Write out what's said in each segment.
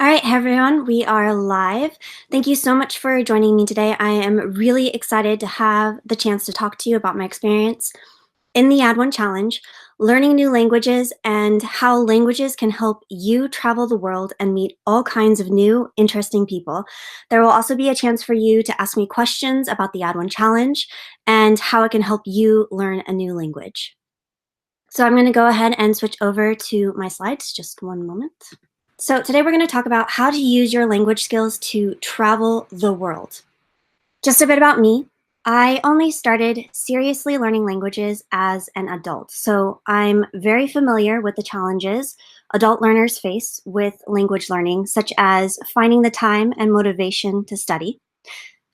right, hey everyone, we are live. Thank you so much for joining me today. I am really excited to have the chance to talk to you about my experience in the Add1Challenge, learning new languages, and how languages can help you travel the world and meet all kinds of new, interesting people. There will also be a chance for you to ask me questions about the Add1Challenge and how it can help you learn a new language. So I'm going to go ahead and switch over to my slides. Just one moment. So today we're going to talk about how to use your language skills to travel the world. Just a bit about me. I only started seriously learning languages as an adult, so I'm very familiar with the challenges adult learners face with language learning, such as finding the time and motivation to study.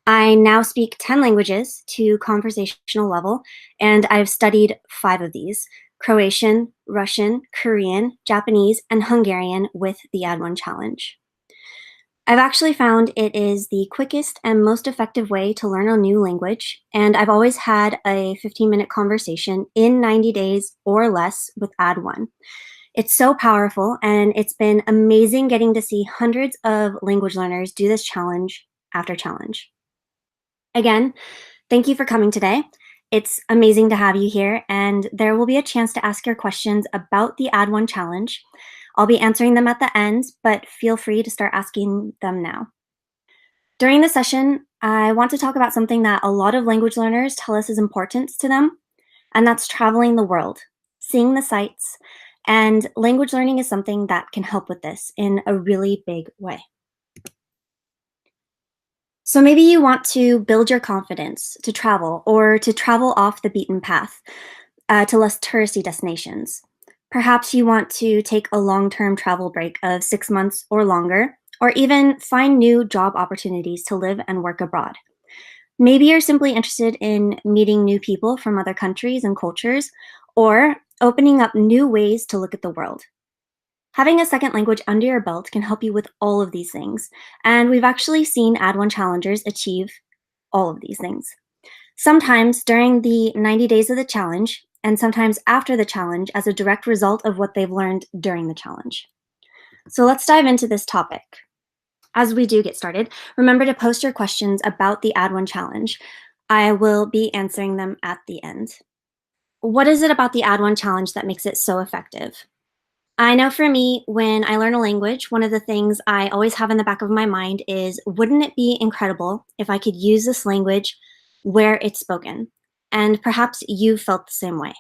I now speak 10 languages to conversational level, and I've studied 5 of these: Croatian, Russian, Korean, Japanese, and Hungarian with the Add1Challenge. I've actually found it is the quickest and most effective way to learn a new language, and I've always had a 15-minute conversation in 90 days or less with Add1. It's so powerful, and it's been amazing getting to see hundreds of language learners do this challenge after challenge. Again, thank you for coming today. It's amazing to have you here, and there will be a chance to ask your questions about the Add1Challenge. I'll be answering them at the end, but feel free to start asking them now. During the session, I want to talk about something that a lot of language learners tell us is important to them, and that's traveling the world, seeing the sights, and language learning is something that can help with this in a really big way. So maybe you want to build your confidence to travel or to travel off the beaten path to less touristy destinations. Perhaps you want to take a long-term travel break of 6 months or longer, or even find new job opportunities to live and work abroad. Maybe you're simply interested in meeting new people from other countries and cultures, or opening up new ways to look at the world. Having a second language under your belt can help you with all of these things, and we've actually seen Add1Challengers achieve all of these things. Sometimes during the 90 days of the challenge, and sometimes after the challenge as a direct result of what they've learned during the challenge. So let's dive into this topic. As we do get started, remember to post your questions about the Add1Challenge. I will be answering them at the end. What is it about the Add1Challenge that makes it so effective? I know for me, when I learn a language, one of the things I always have in the back of my mind is, wouldn't it be incredible if I could use this language where it's spoken? And perhaps you felt the same way.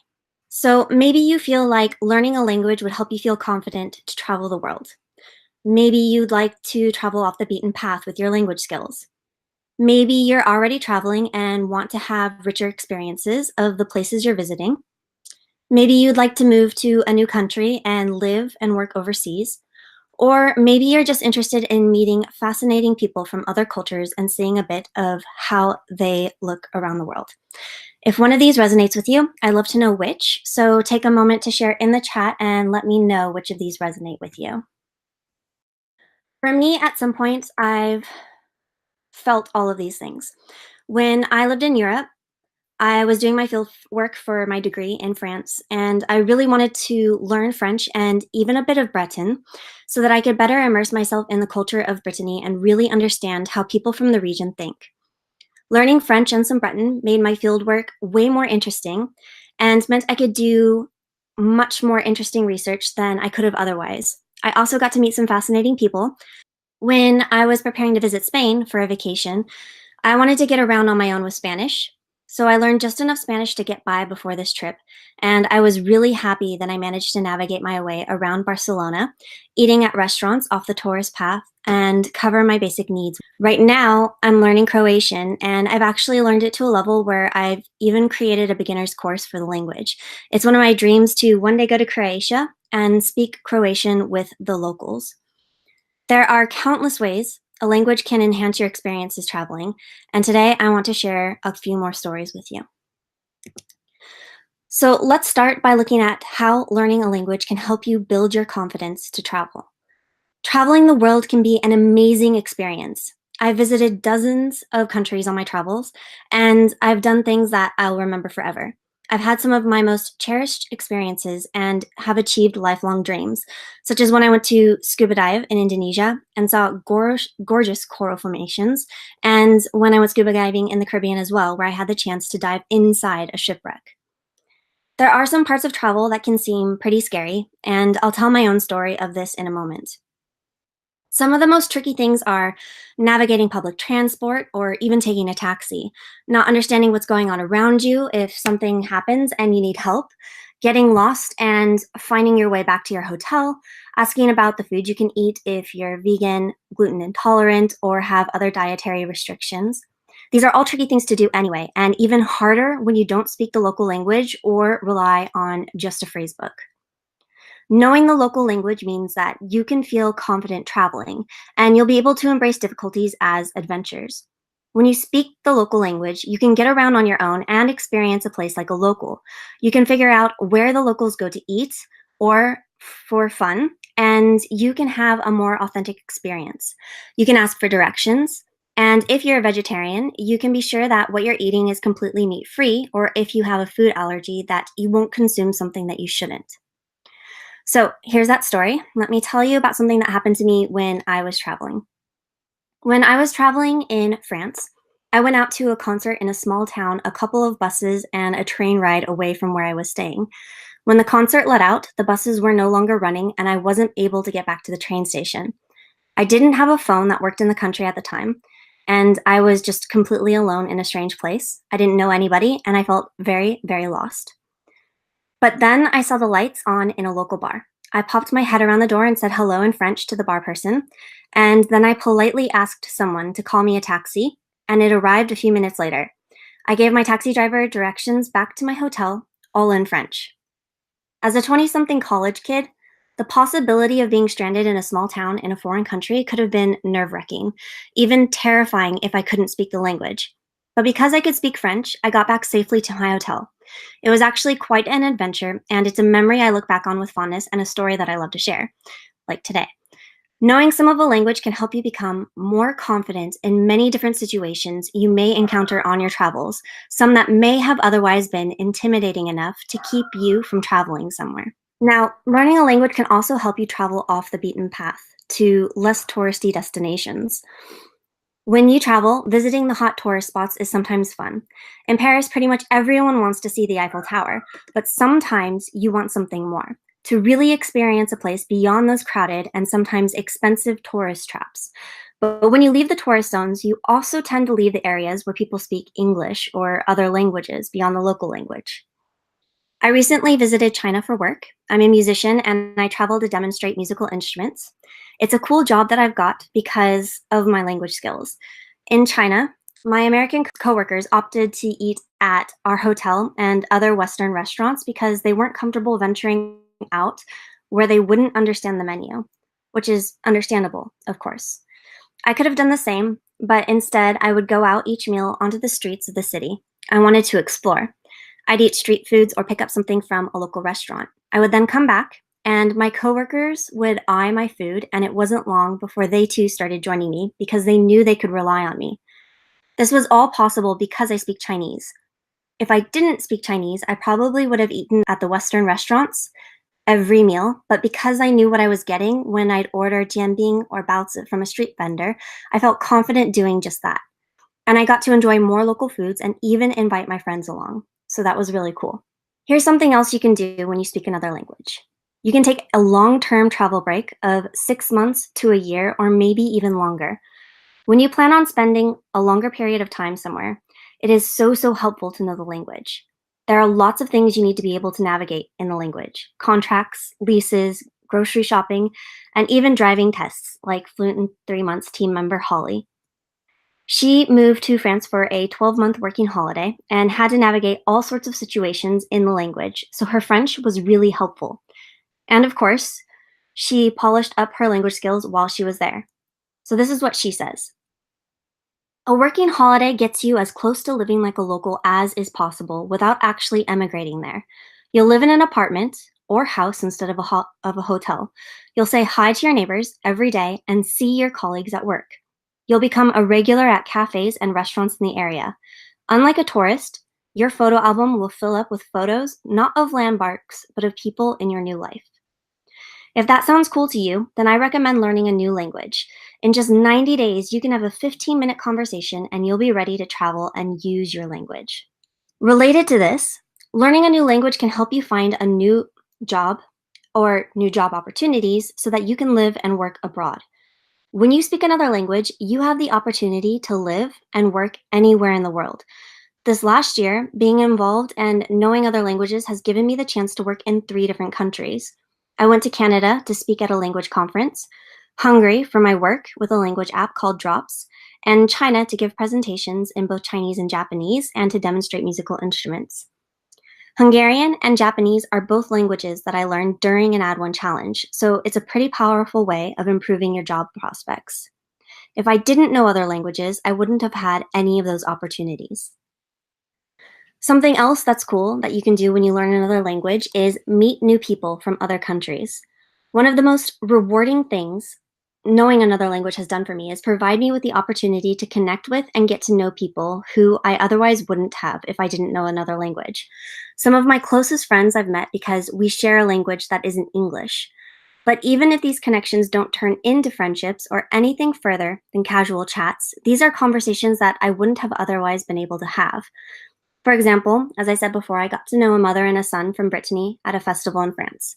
So maybe you feel like learning a language would help you feel confident to travel the world. Maybe you'd like to travel off the beaten path with your language skills. Maybe you're already traveling and want to have richer experiences of the places you're visiting. Maybe you'd like to move to a new country and live and work overseas. Or maybe you're just interested in meeting fascinating people from other cultures and seeing a bit of how they look around the world. If one of these resonates with you, I'd love to know which, so take a moment to share in the chat and let me know which of these resonate with you. For me, at some points, I've felt all of these things. When I lived in Europe, I was doing my field work for my degree in France, and I really wanted to learn French and even a bit of Breton so that I could better immerse myself in the culture of Brittany and really understand how people from the region think. Learning French and some Breton made my fieldwork way more interesting and meant I could do much more interesting research than I could have otherwise. I also got to meet some fascinating people. When I was preparing to visit Spain for a vacation, I wanted to get around on my own with Spanish, so I learned just enough Spanish to get by before this trip, and I was really happy that I managed to navigate my way around Barcelona, eating at restaurants off the tourist path, and cover my basic needs. Right now, I'm learning Croatian, and I've actually learned it to a level where I've even created a beginner's course for the language. It's one of my dreams to one day go to Croatia and speak Croatian with the locals. There are countless ways a language can enhance your experiences traveling, and today I want to share a few more stories with you. So let's start by looking at how learning a language can help you build your confidence to travel. Traveling the world can be an amazing experience. I've visited dozens of countries on my travels, and I've done things that I'll remember forever. I've had some of my most cherished experiences and have achieved lifelong dreams, such as when I went to scuba dive in Indonesia and saw gorgeous coral formations, and when I went scuba diving in the Caribbean as well, where I had the chance to dive inside a shipwreck. There are some parts of travel that can seem pretty scary, and I'll tell my own story of this in a moment. Some of the most tricky things are navigating public transport or even taking a taxi, not understanding what's going on around you if something happens and you need help, getting lost and finding your way back to your hotel, asking about the food you can eat if you're vegan, gluten intolerant, or have other dietary restrictions. These are all tricky things to do anyway, and even harder when you don't speak the local language or rely on just a phrase book. Knowing the local language means that you can feel confident traveling, and you'll be able to embrace difficulties as adventures. When you speak the local language, you can get around on your own and experience a place like a local. You can figure out where the locals go to eat or for fun, and you can have a more authentic experience. You can ask for directions, and if you're a vegetarian, you can be sure that what you're eating is completely meat free, or if you have a food allergy, that you won't consume something that you shouldn't. So here's that story. Let me tell you about something that happened to me when I was traveling. When I was traveling in France, I went out to a concert in a small town, a couple of buses, and a train ride away from where I was staying. When the concert let out, the buses were no longer running, and I wasn't able to get back to the train station. I didn't have a phone that worked in the country at the time, and I was just completely alone in a strange place. I didn't know anybody, and I felt very, very lost. But then I saw the lights on in a local bar. I popped my head around the door and said hello in French to the bar person, and then I politely asked someone to call me a taxi, and it arrived a few minutes later. I gave my taxi driver directions back to my hotel, all in French. As a 20 something college kid, the possibility of being stranded in a small town in a foreign country could have been nerve wracking, even terrifying if I couldn't speak the language. But because I could speak French, I got back safely to my hotel. It was actually quite an adventure, and it's a memory I look back on with fondness and a story that I love to share, like today. Knowing some of a language can help you become more confident in many different situations you may encounter on your travels, some that may have otherwise been intimidating enough to keep you from traveling somewhere. Now, learning a language can also help you travel off the beaten path to less touristy destinations. When you travel, visiting the hot tourist spots is sometimes fun. In Paris, pretty much everyone wants to see the Eiffel Tower, but sometimes you want something more to really experience a place beyond those crowded and sometimes expensive tourist traps. But when you leave the tourist zones, you also tend to leave the areas where people speak English or other languages beyond the local language. I recently visited China for work. I'm a musician and I travel to demonstrate musical instruments. It's a cool job that I've got because of my language skills. In China, my American coworkers opted to eat at our hotel and other Western restaurants because they weren't comfortable venturing out where they wouldn't understand the menu, which is understandable, of course. I could have done the same, but instead I would go out each meal onto the streets of the city. I wanted to explore. I'd eat street foods or pick up something from a local restaurant. I would then come back, and my coworkers would eye my food, and it wasn't long before they too started joining me because they knew they could rely on me. This was all possible because I speak Chinese. If I didn't speak Chinese, I probably would have eaten at the Western restaurants every meal, but because I knew what I was getting when I'd order jianbing or baozi from a street vendor, I felt confident doing just that. And I got to enjoy more local foods and even invite my friends along. So that was really cool. Here's something else you can do when you speak another language. You can take a long term travel break of 6 months to a year, or maybe even longer. When you plan on spending a longer period of time somewhere, it is so helpful to know the language. There are lots of things you need to be able to navigate in the language: contracts, leases, grocery shopping, and even driving tests, like Fluent in 3 Months team member Holly. She moved to France for a 12-month working holiday and had to navigate all sorts of situations in the language, so her French was really helpful. And of course, she polished up her language skills while she was there. So this is what she says: a working holiday gets you as close to living like a local as is possible without actually emigrating there. You'll live in an apartment or house instead of a hotel. You'll say hi to your neighbors every day and see your colleagues at work. You'll become a regular at cafes and restaurants in the area. Unlike a tourist, Your photo album will fill up with photos, not of landmarks, but of people in your new life. If that sounds cool to you, then I recommend learning a new language. In just 90 days, you can have a 15-minute conversation and you'll be ready to travel and use your language. Related to this, learning a new language can help you find a new job or new job opportunities so that you can live and work abroad. When you speak another language, you have the opportunity to live and work anywhere in the world. This last year, being involved and knowing other languages has given me the chance to work in 3 different countries. I went to Canada to speak at a language conference, Hungary for my work with a language app called Drops, and China to give presentations in both Chinese and Japanese and to demonstrate musical instruments. Hungarian and Japanese are both languages that I learned during an Add1Challenge, so it's a pretty powerful way of improving your job prospects. If I didn't know other languages, I wouldn't have had any of those opportunities. Something else that's cool that you can do when you learn another language is meet new people from other countries. One of the most rewarding things knowing another language has done for me is provide me with the opportunity to connect with and get to know people who I otherwise wouldn't have if I didn't know another language. Some of my closest friends I've met because we share a language that isn't English. But even if these connections don't turn into friendships or anything further than casual chats, these are conversations that I wouldn't have otherwise been able to have. For example, as I said before, I got to know a mother and a son from Brittany at a festival in France.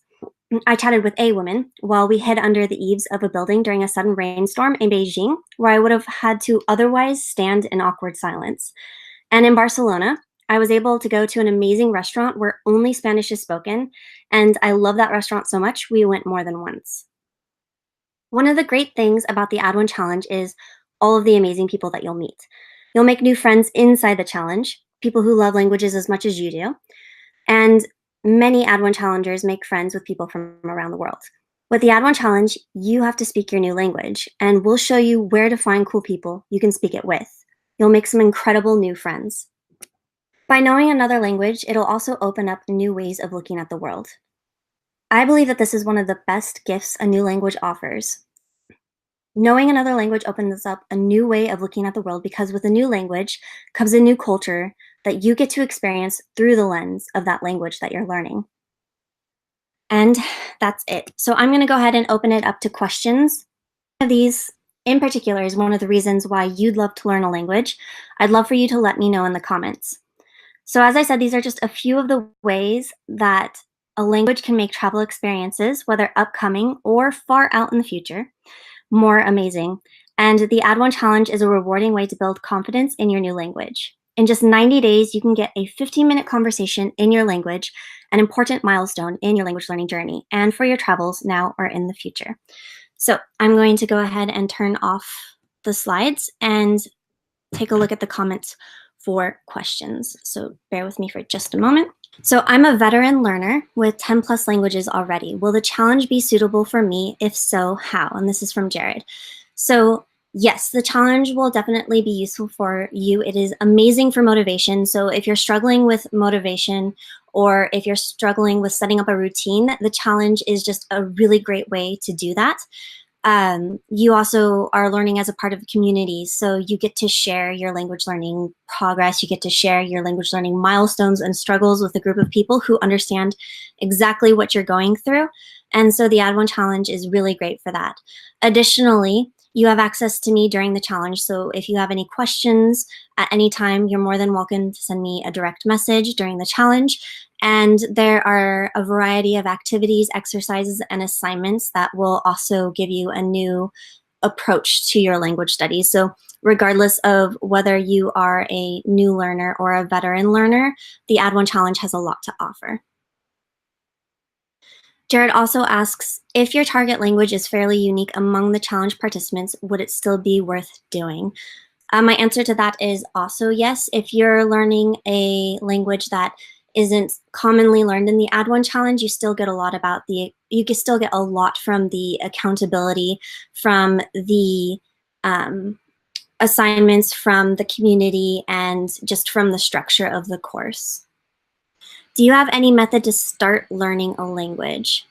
I chatted with a woman while we hid under the eaves of a building during a sudden rainstorm in Beijing, where I would have had to otherwise stand in awkward silence. And in Barcelona, I was able to go to an amazing restaurant where only Spanish is spoken, and I love that restaurant so much we went more than once. One of the great things about the Add1Challenge is all of the amazing people that you'll meet. You'll make new friends inside the challenge, people who love languages as much as you do, and many Add1Challengers make friends with people from around the world. With the Add1Challenge, you have to speak your new language, and we'll show you where to find cool people you can speak it with. You'll make some incredible new friends. By knowing another language, it'll also open up new ways of looking at the world. I believe that this is one of the best gifts a new language offers. Knowing another language opens up a new way of looking at the world because with a new language comes a new culture that you get to experience through the lens of that language that you're learning. And that's it. So I'm going to go ahead and open it up to questions. One of these in particular is one of the reasons why you'd love to learn a language. I'd love for you to let me know in the comments. So as I said, these are just a few of the ways that a language can make travel experiences, whether upcoming or far out in the future, more amazing. And the Add1Challenge is a rewarding way to build confidence in your new language. In just 90 days, you can get a 15-minute conversation in your language, an important milestone in your language learning journey and for your travels now or in the future. So I'm going to go ahead and turn off the slides and take a look at the comments for questions. So bear with me for just a moment. So I'm a veteran learner with 10 plus languages already. Will the challenge be suitable for me? If so, how? And this is from Jared. So yes, the challenge will definitely be useful for you. It is amazing for motivation. So if you're struggling with motivation or if you're struggling with setting up a routine, the challenge is just a really great way to do that. You also are learning as a part of a community, so you get to share your language learning progress, you get to share your language learning milestones and struggles with a group of people who understand exactly what you're going through, and so the Add1Challenge is really great for that. Additionally, you have access to me during the challenge, so if you have any questions at any time, you're more than welcome to send me a direct message during the challenge. And there are a variety of activities, exercises, and assignments that will also give you a new approach to your language studies. So regardless of whether you are a new learner or a veteran learner, the Add1Challenge has a lot to offer. Jared also asks, if your target language is fairly unique among the challenge participants, would it still be worth doing? My answer to that is also yes. If you're learning a language that isn't commonly learned in the Add1Challenge, you still get a lot you can still get a lot from the accountability, from the assignments, from the community, and just from the structure of the course. Do you have any method to start learning a language?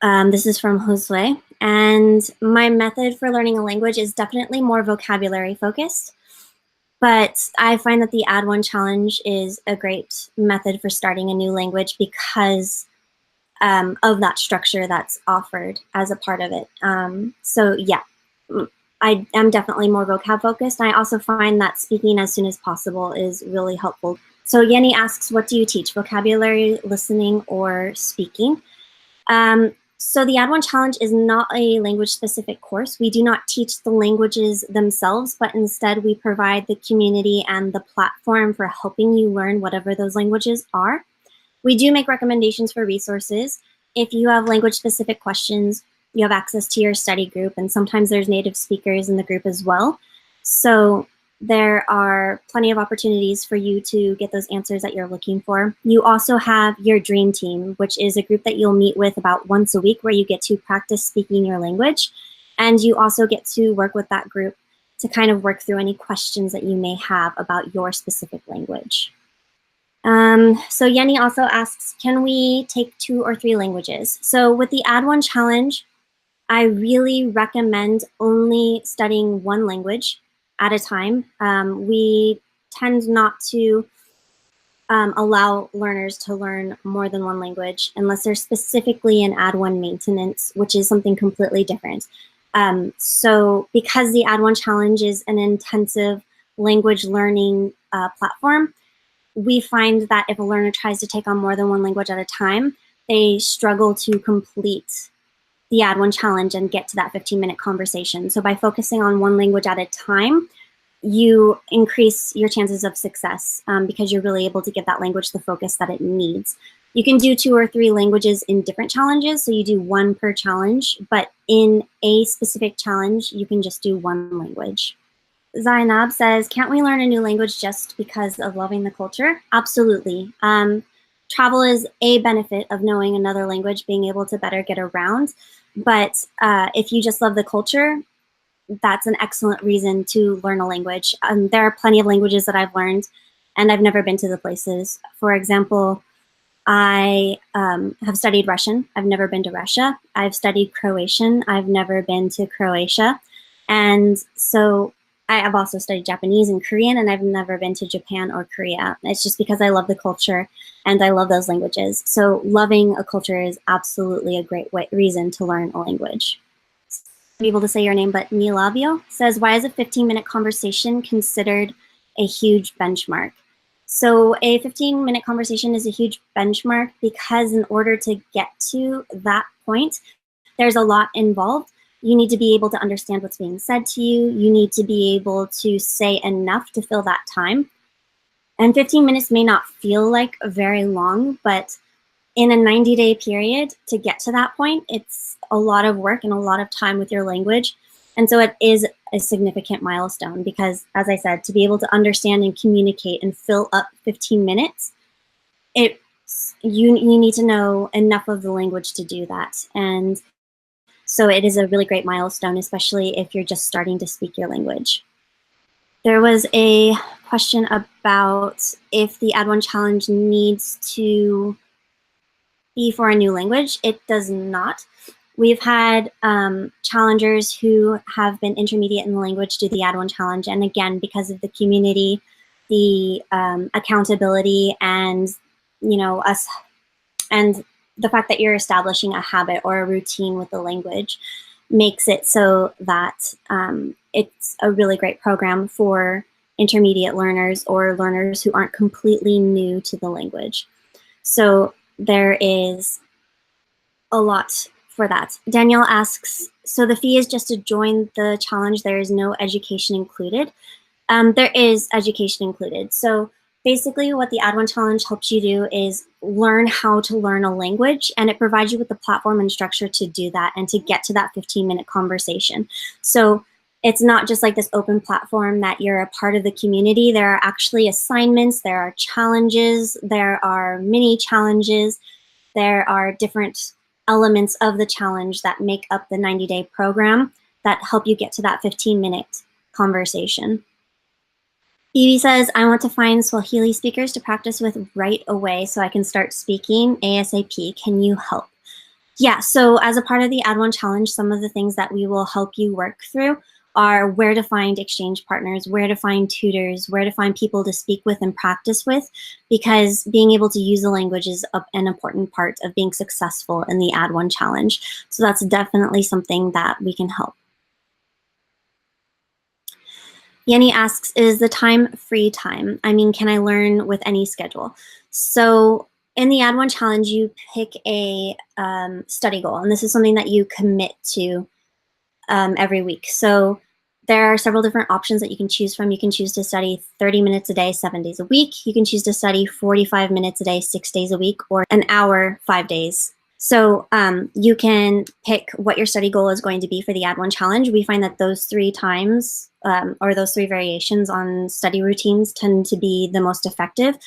This is from Josue, and my method for learning a language is definitely more vocabulary focused. But I find that the Add1Challenge is a great method for starting a new language because of that structure that's offered as a part of it. So yeah, I am definitely more vocab focused. I also find that speaking as soon as possible is really helpful. So Yenny asks, what do you teach? Vocabulary, listening, or speaking? So the Add1Challenge is not a language-specific course. We do not teach the languages themselves, but instead we provide the community and the platform for helping you learn whatever those languages are. We do make recommendations for resources. If you have language-specific questions, you have access to your study group, and sometimes there's native speakers in the group as well. So there are plenty of opportunities for you to get those answers that you're looking for. You also have your dream team, which is a group that you'll meet with about once a week where you get to practice speaking your language. And you also get to work with that group to kind of work through any questions that you may have about your specific language. So Yenny also asks, can we take 2 or 3 languages? So with the Add1Challenge, I really recommend only studying one language at a time. We tend not to allow learners to learn more than one language unless they're specifically in Add1 maintenance, which is something completely different. So because the Add1Challenge is an intensive language learning platform, we find that if a learner tries to take on more than one language at a time, they struggle to complete the Add1Challenge and get to that 15-minute conversation. So by focusing on one language at a time, you increase your chances of success because you're really able to give that language the focus that it needs. You can do 2 or 3 languages in different challenges, so you do 1 per challenge, but in a specific challenge, you can just do 1 language. Zainab says, can't we learn a new language just because of loving the culture? Absolutely. Travel is a benefit of knowing another language, being able to better get around. But if you just love the culture, that's an excellent reason to learn a language. There are plenty of languages that I've learned, and I've never been to the places. For example, I have studied Russian. I've never been to Russia. I've studied Croatian. I've never been to Croatia. And so I have also studied Japanese and Korean, and I've never been to Japan or Korea. It's just because I love the culture and I love those languages. So loving a culture is absolutely a great reason to learn a language. I'm able to say your name, but Nilavio says, why is a 15-minute conversation considered a huge benchmark? So a 15-minute conversation is a huge benchmark because in order to get to that point, there's a lot involved. You need to be able to understand what's being said to you. You need to be able to say enough to fill that time. And 15 minutes may not feel like very long, but in a 90-day period to get to that point, it's a lot of work and a lot of time with your language. And so it is a significant milestone because, as I said, to be able to understand and communicate and fill up 15 minutes, you need to know enough of the language to do that. And so it is a really great milestone, especially if you're just starting to speak your language. There was a question about if the Add1Challenge needs to be for a new language. It does not. We've had challengers who have been intermediate in the language do the Add1Challenge. And again, because of the community, the accountability, and us, and the fact that you're establishing a habit or a routine with the language makes it so that it's a really great program for intermediate learners or learners who aren't completely new to the language. So there is a lot for that. Danielle asks, so the fee is just to join the challenge, there is no education included? There is education included. So basically what the Add1Challenge helps you do is learn how to learn a language, and it provides you with the platform and structure to do that and to get to that 15-minute conversation. So it's not just like this open platform that you're a part of the community. There are actually assignments, there are challenges, there are mini challenges, there are different elements of the challenge that make up the 90-day program that help you get to that 15-minute conversation. Phoebe says, I want to find Swahili speakers to practice with right away so I can start speaking ASAP. Can you help? Yeah, so as a part of the Add1Challenge, some of the things that we will help you work through are where to find exchange partners, where to find tutors, where to find people to speak with and practice with, because being able to use the language is an important part of being successful in the Add1Challenge. So that's definitely something that we can help. Yenny asks, is the time free time? I mean, can I learn with any schedule? So in the Add1Challenge, you pick a study goal, and this is something that you commit to every week. So there are several different options that you can choose from. You can choose to study 30 minutes a day, 7 days a week. You can choose to study 45 minutes a day, 6 days a week, or an hour, 5 days. So you can pick what your study goal is going to be for the Add1Challenge. We find that those 3 times or those 3 variations on study routines tend to be the most effective.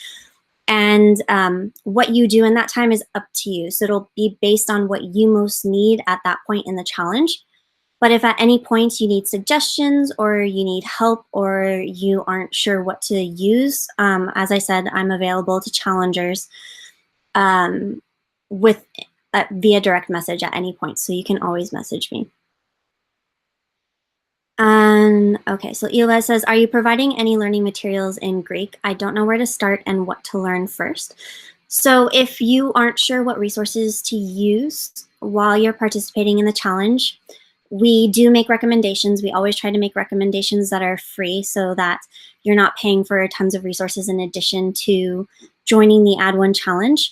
And what you do in that time is up to you. So it'll be based on what you most need at that point in the challenge. But if at any point you need suggestions or you need help or you aren't sure what to use, as I said, I'm available to challengers via direct message at any point. So you can always message me. And okay, so Ela says, are you providing any learning materials in Greek? I don't know where to start and what to learn first. So if you aren't sure what resources to use while you're participating in the challenge, we do make recommendations. We always try to make recommendations that are free so that you're not paying for tons of resources in addition to joining the Add1Challenge.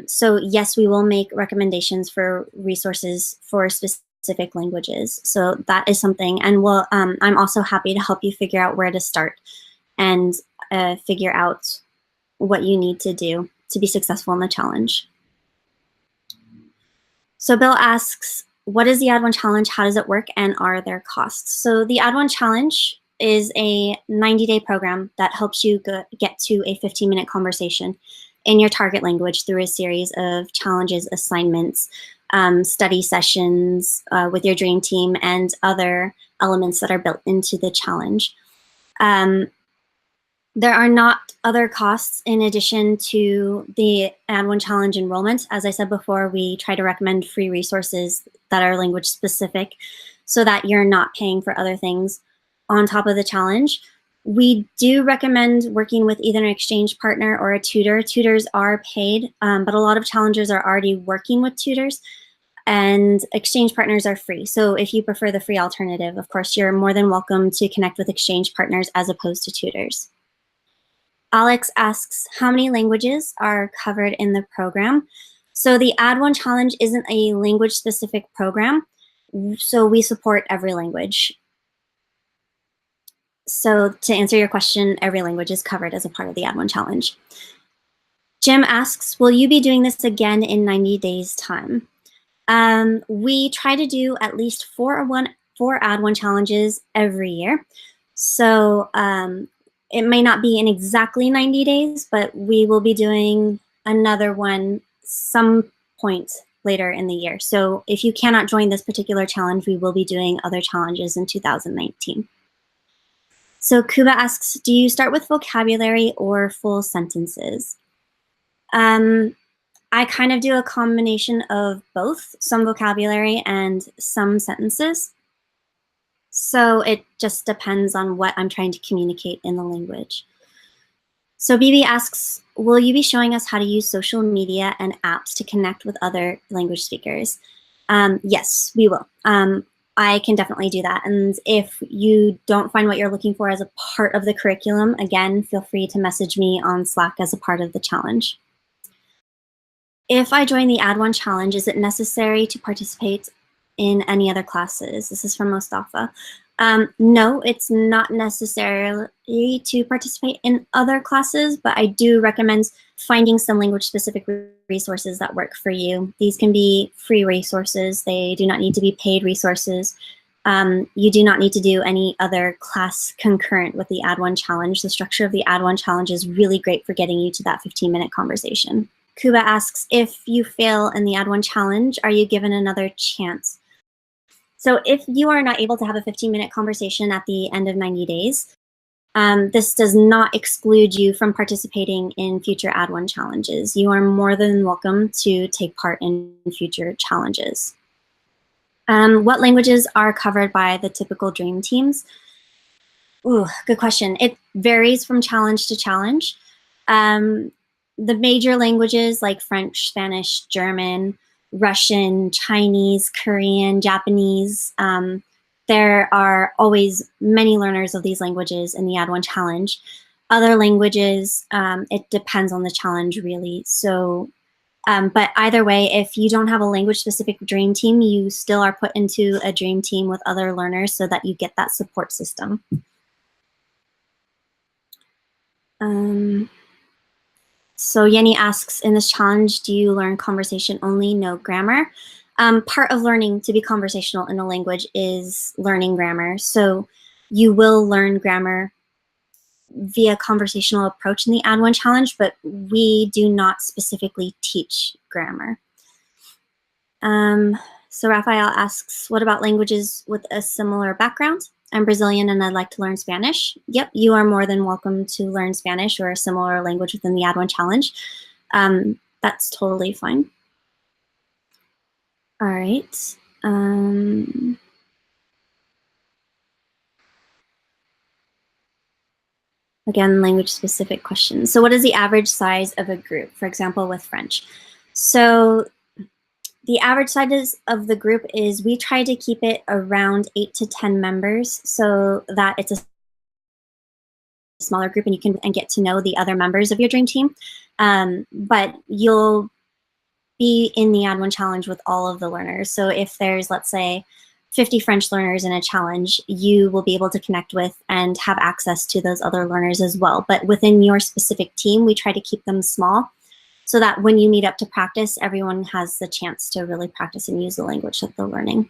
So yes, we will make recommendations for resources for specific languages. So that is something, and I'm also happy to help you figure out where to start and figure out what you need to do to be successful in the challenge. So Bill asks, what is the Add1Challenge? How does it work? And are there costs? So the Add1Challenge is a 90-day program that helps you get to a 15-minute conversation in your target language through a series of challenges, assignments, study sessions with your dream team, and other elements that are built into the challenge. There are not other costs in addition to the Add1Challenge enrollment. As I said before, we try to recommend free resources that are language specific so that you're not paying for other things on top of the challenge. We do recommend working with either an exchange partner or a tutor. Tutors are paid, but a lot of challengers are already working with tutors, and exchange partners are free. So if you prefer the free alternative, of course, you're more than welcome to connect with exchange partners as opposed to tutors. Alex asks, how many languages are covered in the program? So the Add1Challenge isn't a language-specific program, so we support every language. So to answer your question, every language is covered as a part of the Add1Challenge. Jim asks, will you be doing this again in 90 days' time? We try to do at least four Add1Challenges every year. So it may not be in exactly 90 days, but we will be doing another one some point later in the year. So if you cannot join this particular challenge, we will be doing other challenges in 2019. So Kuba asks, do you start with vocabulary or full sentences? I kind of do a combination of both, some vocabulary and some sentences. So it just depends on what I'm trying to communicate in the language. So BB asks, will you be showing us how to use social media and apps to connect with other language speakers? Yes, we will. I can definitely do that. And if you don't find what you're looking for as a part of the curriculum, again, feel free to message me on Slack as a part of the challenge. If I join the Add1Challenge, is it necessary to participate in any other classes? This is from Mustafa. No, it's not necessary to participate in other classes, but I do recommend finding some language-specific resources that work for you. These can be free resources. They do not need to be paid resources. You do not need to do any other class concurrent with the Add1Challenge. The structure of the Add1Challenge is really great for getting you to that 15-minute conversation. Kuba asks, if you fail in the Add1Challenge, are you given another chance? So if you are not able to have a 15-minute conversation at the end of 90 days, this does not exclude you from participating in future Add1Challenges. You are more than welcome to take part in future challenges. What languages are covered by the typical dream teams? Ooh, good question. It varies from challenge to challenge. Um, the major languages like French, Spanish, German, Russian, Chinese, Korean, Japanese, there are always many learners of these languages in the Add1Challenge. Other languages, it depends on the challenge really. So, but either way, if you don't have a language-specific dream team, you still are put into a dream team with other learners so that you get that support system. So Yenny asks, in this challenge, do you learn conversation only, no grammar? Part of learning to be conversational in a language is learning grammar. So you will learn grammar via conversational approach in the Add1Challenge, but we do not specifically teach grammar. So Raphael asks, what about languages with a similar background? I'm Brazilian and I'd like to learn Spanish. Yep, you are more than welcome to learn Spanish or a similar language within the Add1Challenge. That's totally fine. All right. Again, language-specific questions. So what is the average size of a group, for example, with French? So the average size of the group is we try to keep it around 8 to 10 members so that it's a smaller group and you can get to know the other members of your dream team. But you'll be in the Add1Challenge with all of the learners. So if there's, let's say, 50 French learners in a challenge, you will be able to connect with and have access to those other learners as well. But within your specific team, we try to keep them small so that when you meet up to practice, everyone has the chance to really practice and use the language that they're learning.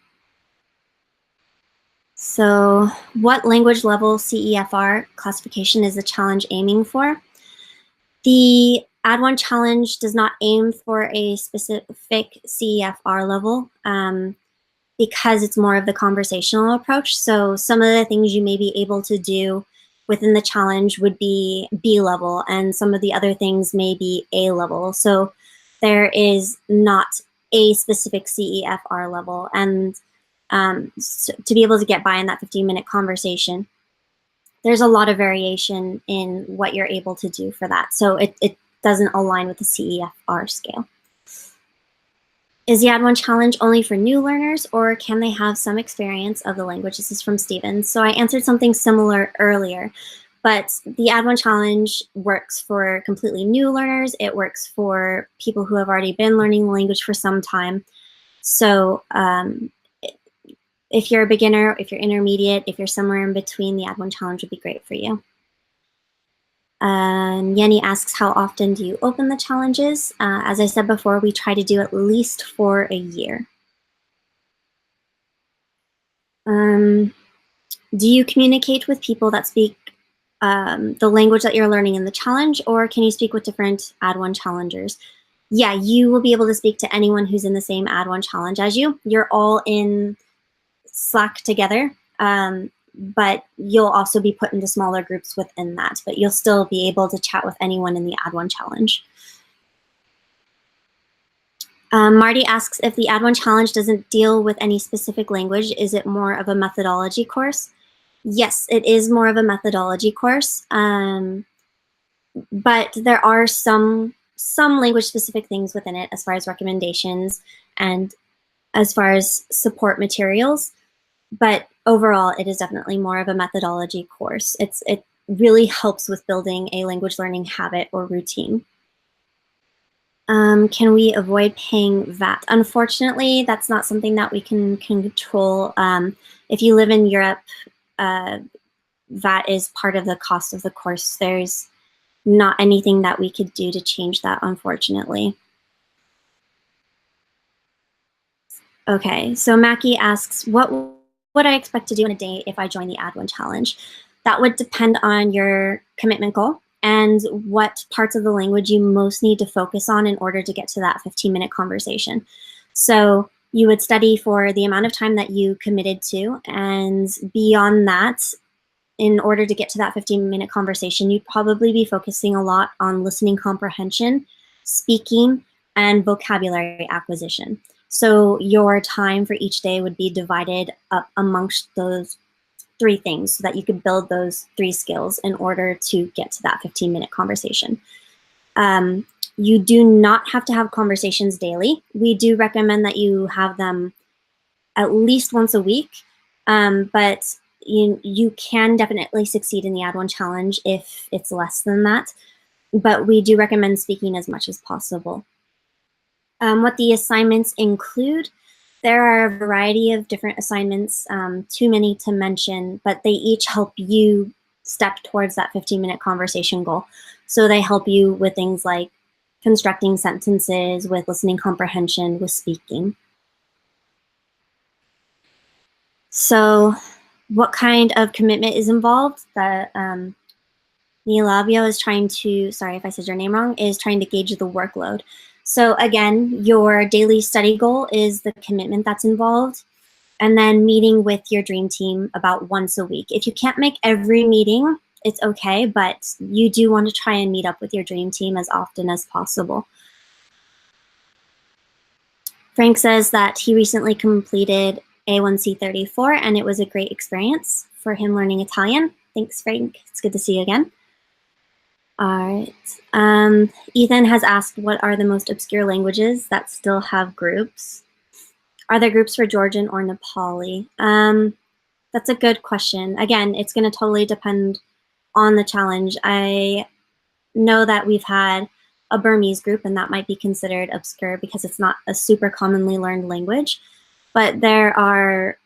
So what language level CEFR classification is the challenge aiming for? The Add1Challenge does not aim for a specific CEFR level because it's more of the conversational approach. So some of the things you may be able to do within the challenge would be B level, and some of the other things may be A level. So there is not a specific CEFR level. And so to be able to get by in that 15-minute conversation, there's a lot of variation in what you're able to do for that. So it doesn't align with the CEFR scale. Is the Add1Challenge only for new learners, or can they have some experience of the language? This is from Steven. So I answered something similar earlier, but the Add1Challenge works for completely new learners. It works for people who have already been learning the language for some time. So if you're a beginner, if you're intermediate, if you're somewhere in between, the Add1Challenge would be great for you. Yenny asks, how often do you open the challenges? As I said before, we try to do at least for a year. Do you communicate with people that speak the language that you're learning in the challenge, or can you speak with different Add1Challengers? Yeah, you will be able to speak to anyone who's in the same Add1Challenge as you. You're all in Slack together. But you'll also be put into smaller groups within that, but you'll still be able to chat with anyone in the Add1Challenge. Marty asks, if the Add1Challenge doesn't deal with any specific language, is it more of a methodology course? Yes, it is more of a methodology course, but there are some language-specific things within it as far as recommendations and as far as support materials. But overall, it is definitely more of a methodology course. It really helps with building a language learning habit or routine. Can we avoid paying VAT? Unfortunately, that's not something that we can control. If you live in Europe, VAT is part of the cost of the course. There's not anything that we could do to change that, unfortunately. Okay, so Mackie asks, what would I expect to do in a day if I join the Add1Challenge? That would depend on your commitment goal and what parts of the language you most need to focus on in order to get to that 15-minute conversation. So you would study for the amount of time that you committed to, and beyond that, in order to get to that 15-minute conversation, you'd probably be focusing a lot on listening comprehension, speaking, and vocabulary acquisition. So your time for each day would be divided up amongst those 3 things so that you could build those 3 skills in order to get to that 15-minute conversation. You do not have to have conversations daily. We do recommend that you have them at least once a week, but you can definitely succeed in the Add1Challenge if it's less than that. But we do recommend speaking as much as possible. What the assignments include, there are a variety of different assignments, too many to mention, but they each help you step towards that 15-minute conversation goal. So they help you with things like constructing sentences, with listening comprehension, with speaking. So what kind of commitment is involved? Nilavio is trying to, sorry if I said your name wrong, is trying to gauge the workload. So again, your daily study goal is the commitment that's involved, and then meeting with your dream team about once a week. If you can't make every meeting, it's okay, but you do want to try and meet up with your dream team as often as possible. Frank says that he recently completed A1C34 and it was a great experience for him learning Italian. Thanks, Frank. It's good to see you again. All right. Ethan has asked, what are the most obscure languages that still have groups? Are there groups for Georgian or Nepali? That's a good question. Again, it's going to totally depend on the challenge. I know that we've had a Burmese group, and that might be considered obscure because it's not a super commonly learned language. But there are,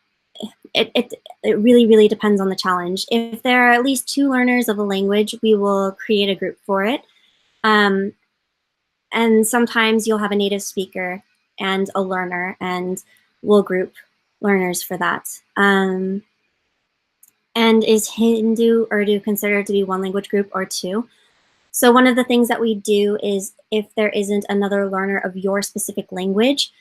it really, really depends on the challenge. If there are at least 2 learners of a language, we will create a group for it. And sometimes you'll have a native speaker and a learner, and we'll group learners for that. And is Hindu Urdu considered to be 1 language group or 2? So one of the things that we do is if there isn't another learner of your specific language,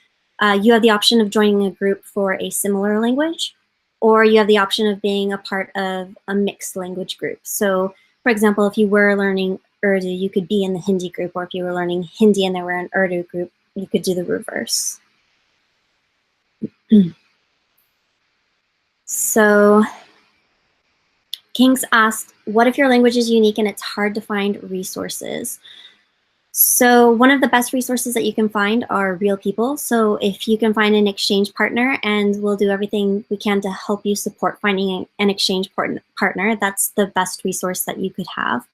you have the option of joining a group for a similar language, or you have the option of being a part of a mixed language group. So for example, if you were learning Urdu, you could be in the Hindi group, or if you were learning Hindi and there were an Urdu group, you could do the reverse. So Kings asked, what if your language is unique and it's hard to find resources? So one of the best resources that you can find are real people. So if you can find an exchange partner, and we'll do everything we can to help you support finding an exchange partner, that's the best resource that you could have,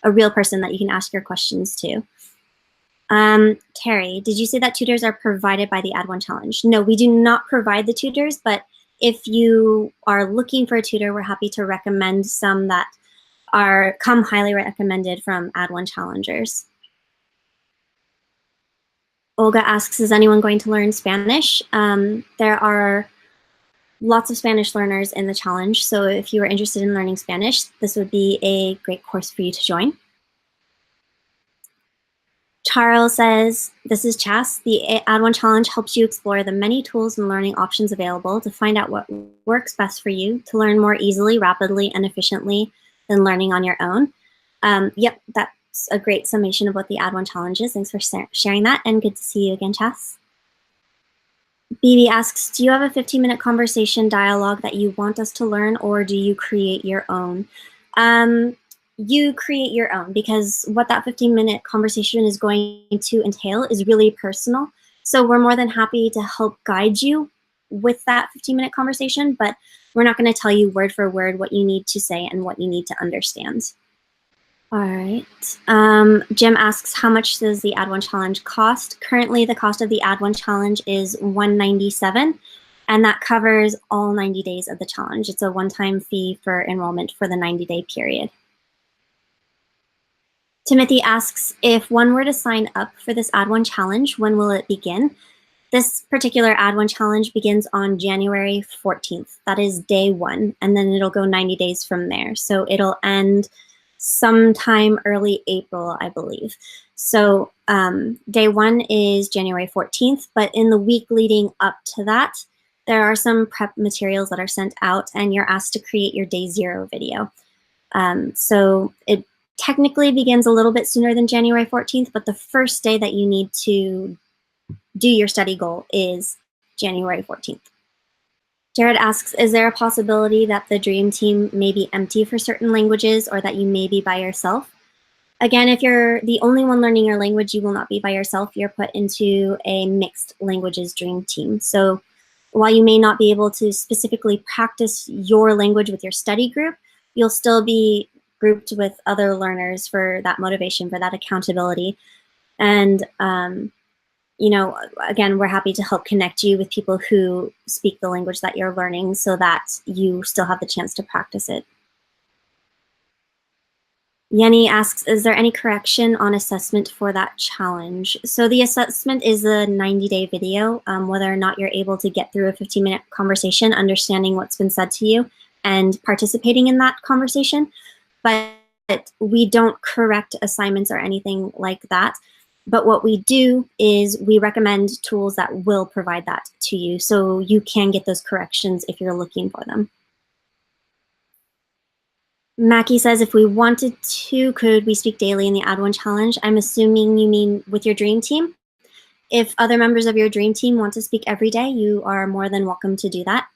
a real person that you can ask your questions to. Terry, did you say that tutors are provided by the Add1Challenge? No, we do not provide the tutors, but if you are looking for a tutor, we're happy to recommend some that come highly recommended from Add1Challengers. Olga asks, is anyone going to learn Spanish? There are lots of Spanish learners in the challenge, so if you are interested in learning Spanish, this would be a great course for you to join. Charles says, this is Chas. The Add1Challenge helps you explore the many tools and learning options available to find out what works best for you to learn more easily, rapidly, and efficiently than learning on your own. Yep, that's a great summation of what the Add1Challenge is. Thanks for sharing that, and good to see you again, Chas. BB asks, do you have a 15-minute conversation dialogue that you want us to learn, or do you create your own? You create your own, because what that 15-minute conversation is going to entail is really personal. So we're more than happy to help guide you with that 15-minute conversation, but we're not going to tell you word for word what you need to say and what you need to understand. All right. Jim asks, how much does the Add1Challenge cost? Currently, the cost of the Add1Challenge is $197, and that covers all 90 days of the challenge. It's a one-time fee for enrollment for the 90-day period. Timothy asks, if one were to sign up for this Add1Challenge, when will it begin? This particular Add1Challenge begins on January 14th. That is day 1, and then it'll go 90 days from there. So it'll end sometime early April, I believe. So day 1 is January 14th, but in the week leading up to that, there are some prep materials that are sent out, and you're asked to create your day 0 video. So it technically begins a little bit sooner than January 14th, but the first day that you need to do your study goal is January 14th. Jared asks, is there a possibility that the dream team may be empty for certain languages or that you may be by yourself? Again, if you're the only one learning your language, you will not be by yourself. You're put into a mixed languages dream team. So while you may not be able to specifically practice your language with your study group, you'll still be grouped with other learners for that motivation, for that accountability. And again, we're happy to help connect you with people who speak the language that you're learning so that you still have the chance to practice it. Yenny asks, is there any correction on assessment for that challenge? So the assessment is a 90-day video, whether or not you're able to get through a 15-minute conversation, understanding what's been said to you, and participating in that conversation. But we don't correct assignments or anything like that. But what we do is we recommend tools that will provide that to you so you can get those corrections if you're looking for them. Mackie says, if we wanted to, could we speak daily in the Add1Challenge? I'm assuming you mean with your dream team. If other members of your dream team want to speak every day, you are more than welcome to do that.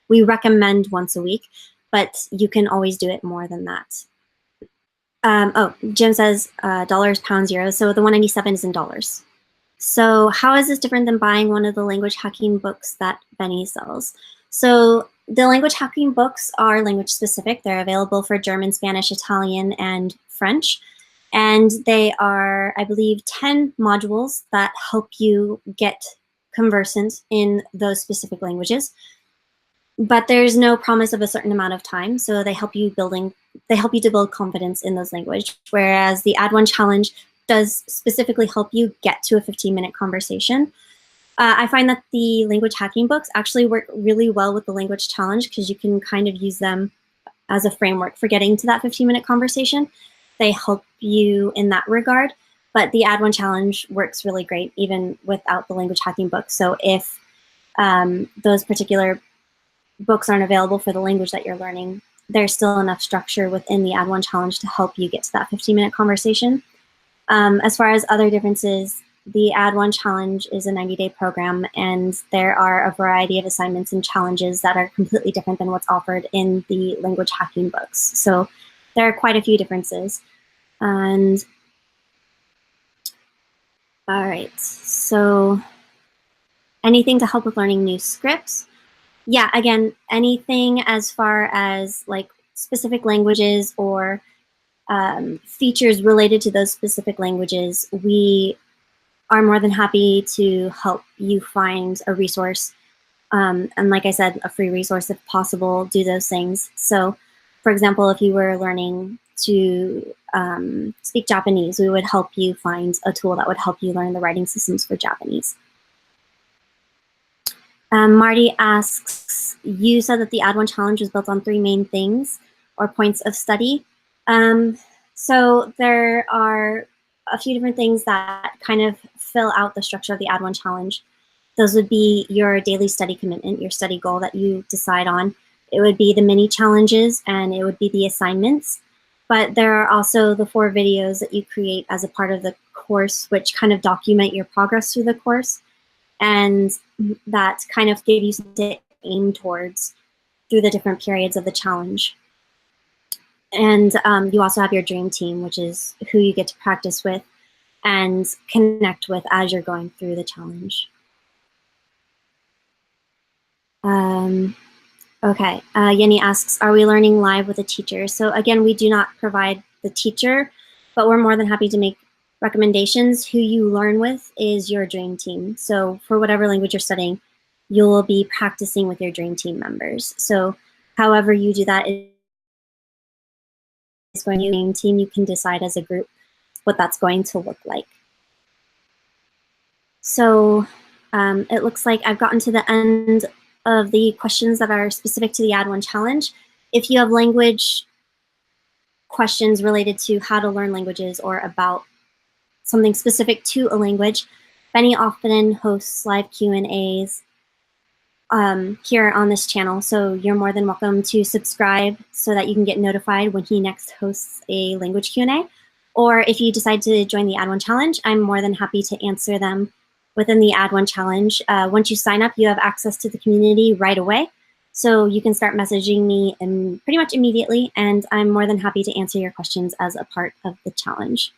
We recommend once a week, but you can always do it more than that. Jim says dollars, pounds, euros. So the 197 is in dollars. So how is this different than buying one of the language hacking books that Benny sells? So the language hacking books are language specific. They're available for German, Spanish, Italian, and French. And they are, I believe, 10 modules that help you get conversant in those specific languages. But there's no promise of a certain amount of time, so they help you to build confidence in those languages. Whereas the Add1Challenge does specifically help you get to a 15-minute conversation. I find that the language hacking books actually work really well with the language challenge because you can kind of use them as a framework for getting to that 15-minute conversation. They help you in that regard, but the Add1Challenge works really great even without the language hacking book. So if those particular books aren't available for the language that you're learning, there's still enough structure within the Add1Challenge to help you get to that 15-minute conversation. As far as other differences, the Add1Challenge is a 90-day program, and there are a variety of assignments and challenges that are completely different than what's offered in the language hacking books. So there are quite a few differences. And all right, so anything to help with learning new scripts? Yeah, again, anything as far as like specific languages or features related to those specific languages, we are more than happy to help you find a resource. And like I said, a free resource if possible, do those things. So for example, if you were learning to speak Japanese, we would help you find a tool that would help you learn the writing systems for Japanese. Marty asks, you said that the Add1Challenge was built on 3 main things or points of study. So there are a few different things that kind of fill out the structure of the Add1Challenge. Those would be your daily study commitment, your study goal that you decide on. It would be the mini challenges, and it would be the assignments. But there are also the 4 videos that you create as a part of the course, which kind of document your progress through the course. And that kind of gave you something to aim towards through the different periods of the challenge. And you also have your dream team, which is who you get to practice with and connect with as you're going through the challenge. Okay, Yenny asks, are we learning live with a teacher? So again, we do not provide the teacher, but we're more than happy to make recommendations. Who you learn with is your dream team. So for whatever language you're studying, you'll be practicing with your dream team members. So however you do that is going to be your dream team. You can decide as a group what that's going to look like. So it looks like I've gotten to the end of the questions that are specific to the Add1Challenge. If you have language questions related to how to learn languages or about something specific to a language, Benny often hosts live Q&As here on this channel. So you're more than welcome to subscribe so that you can get notified when he next hosts a language Q&A. Or if you decide to join the Add1Challenge, I'm more than happy to answer them within the Add1Challenge. Once you sign up, you have access to the community right away. So you can start messaging me pretty much immediately, and I'm more than happy to answer your questions as a part of the challenge.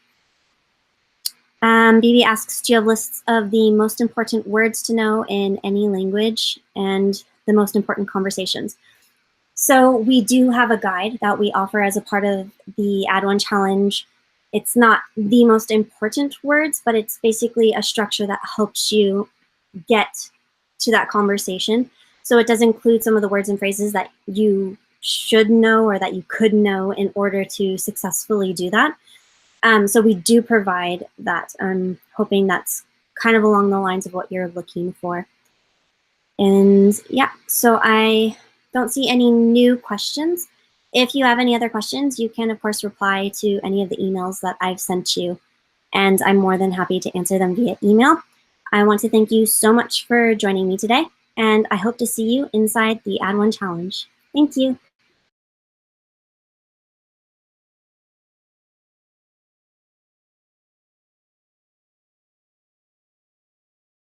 BB asks, do you have lists of the most important words to know in any language and the most important conversations? So we do have a guide that we offer as a part of the Add1Challenge. It's not the most important words, but it's basically a structure that helps you get to that conversation. So it does include some of the words and phrases that you should know or that you could know in order to successfully do that. So we do provide that. I'm hoping that's kind of along the lines of what you're looking for. And yeah, so I don't see any new questions. If you have any other questions, you can, of course, reply to any of the emails that I've sent you, and I'm more than happy to answer them via email. I want to thank you so much for joining me today, and I hope to see you inside the Add1Challenge. Thank you.